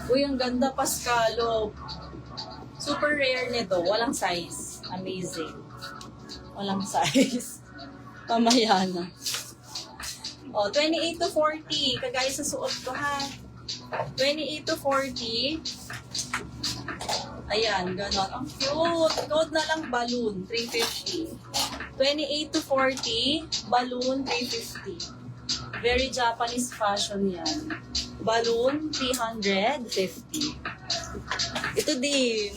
Uy, ang ganda, Pascalo. Super rare nito. Walang size. Amazing. Walang size. Mamaya na. O, 28 to 40. Kagaya sa suot ko, ha? 28 to 40. Ayan, ganon. Ang cute. Code na lang balloon, 350. 28 to 40, balloon, 350. Very Japanese fashion yan. Balloon, 350. Ito din.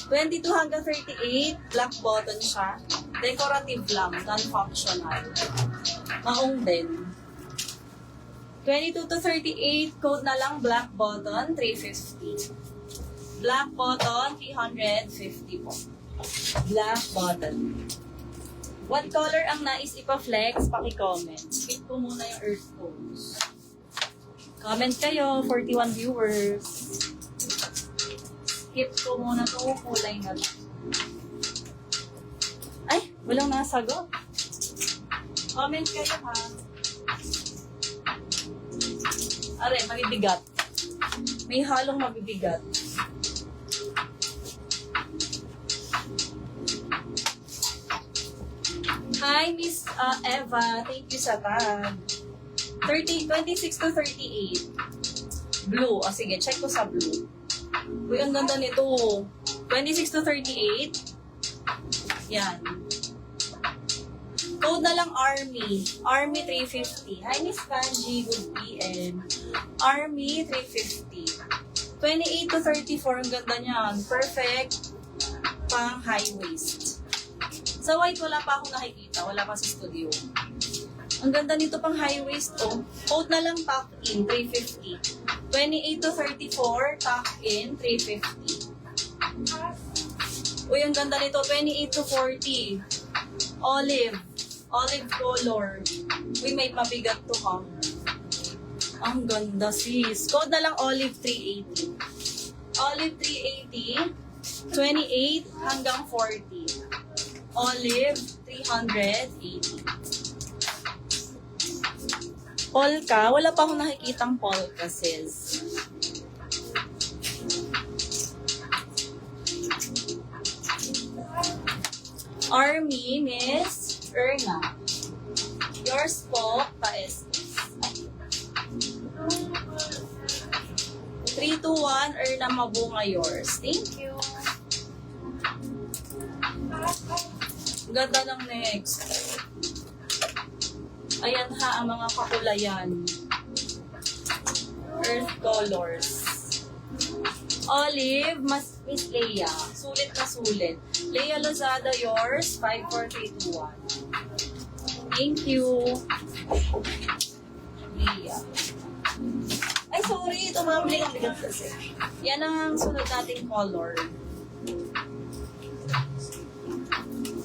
22 hanggang 38, black button siya. Decorative lang, non-functional. Maong din. 22 to 38, code na lang black button, 350. Black button, 350 po. Black button. What color ang nais ipa-flex? Paki-comment. Skip ko muna yung earth tones. Comment kayo, 41 viewers. Skip ko muna to, kulay na lang. Ay, walang nasagot. Comment kayo, ha? Are, mabibigat. May halong mabibigat. Hi, Miss Eva. Thank you sa tag. 26 to 38. Blue. O sige, check ko sa blue. Uy, ang ganda nito. 26 to 38. Yan. Code na lang Army. Army 350. Hi, Miss Kanji. Good PM. Army 350. 28 to 34. Ang ganda niyan. Perfect. Pang high waist. Sa white, wala pa akong nakikita. Wala pa sa studio. Ang ganda nito pang high waist, oh. Coat na lang tuck in, 350. 28 to 34, tuck in, 350. Uy, ang ganda nito, 28 to 40. Olive. Olive color. Uy, may mabigat to, ha. Ang ganda, sis. Code na lang olive 380. Olive 380, 28 hanggang 40. Olive, 380. Polka, wala pa akong nakikitang polka, sis. Army, Miss Erna. Yours po, pa-SS. 321, Erna Mabunga, yours. Thank you. Ganda ng next. Ayan ha, ang mga kakulayan. Earth colors. Olive, Miss Leia. Sulit na sulit. Leia Lozada, yours. 54321. Thank you. Leia. Ay, sorry. Ito mga bigat kasi. Yan ang sunod nating color.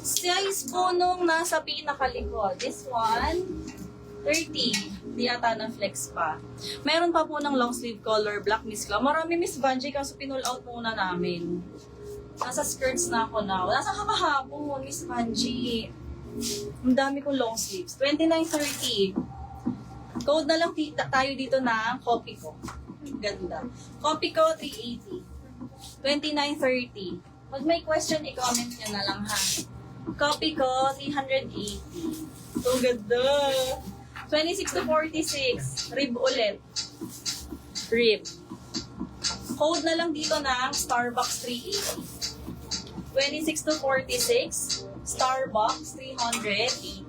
Size po nung nasa pinakalikod. This one, 30. Di ata na flex pa. Meron pa po ng long sleeve color, black Miss Clau. Marami Miss Vanjie, kaso pinull out muna namin. Nasa skirts na ako na. Nasa kakahapon, Miss Vanjie. Ang dami kong long sleeves. 29.30. Code na lang tayo dito na copy ko. Ganda. Copy ko, 380. 29.30. Pag may question, i-comment nyo na lang ha. Copy ko, 380. So, ganda. 26 to 46. Rib ulit. Rib. Code na lang dito ng Starbucks 380. 26 to 46. Starbucks 380.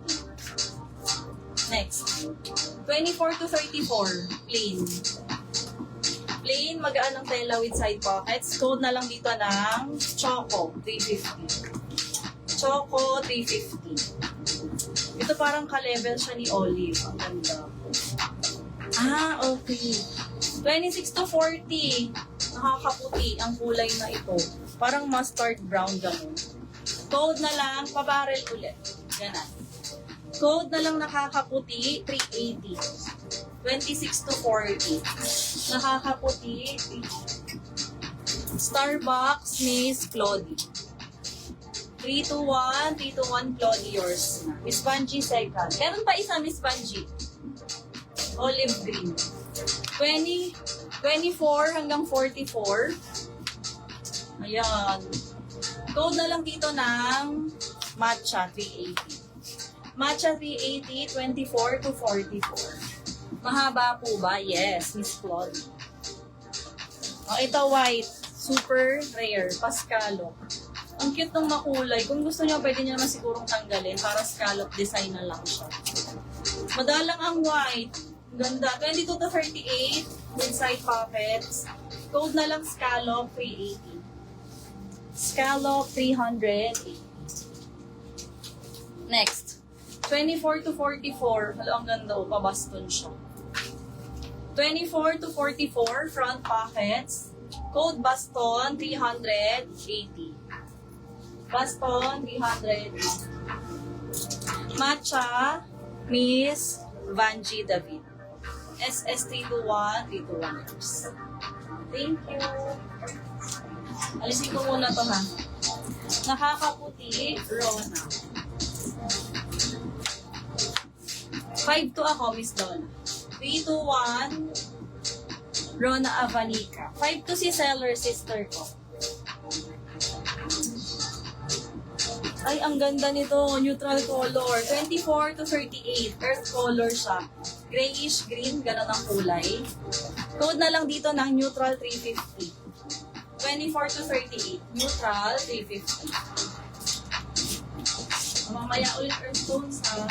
Next. 24 to 34. Plain. Plain, magaan ng tela with side pockets. Code na lang dito ng Choco 350. Choco 350. Ito parang ka-level siya ni Olive. Ang ganda. Ah, okay. 26 to 40. Nakakaputi ang kulay na ito. Parang mustard brown gano'n. Code na lang, pabarel ulit. Ganon. Code na lang nakakaputi, 380. 26 to 40. Nakakaputi. Starbucks, Miss Claudie. 321, 321, Claudie, yours na. Miss Vanjie, second. Meron pa isa, Miss Vanjie. Olive green. 24 hanggang 44. Ayan. Code na lang dito ng matcha 380. Matcha 380, 24 to 44. Mahaba po ba? Yes, Miss Claude. Oh, ito white. Super rare. Pascalop. Ang cute ng makulay. Kung gusto niyo, pwede niyo naman sigurong tanggalin para scallop design na lang siya. Madalang ang white. Ganda. 22 to 38 with side pockets. Code na lang scallop 380. Scallop 380. Next. 24 to 44. Hala, ang ganda. Pabaston siya. 24 to 44 front pockets. Code baston 380. Baston 380. Matcha Miss Vanji David. SS321 321ers. Thank you. Alisin ko muna to ha. Nakakaputi, Rona. 5 to ako, Miss Donna. 3 to 1, Rona Avanica. 5 to si seller sister ko. Ay, ang ganda nito. Neutral color. 24 to 38. Earth color siya. Grayish green. Ganon ang kulay. Code na lang dito ng neutral 350. 24 to 38. Neutral 350. Mamaya ulit earth tones ha.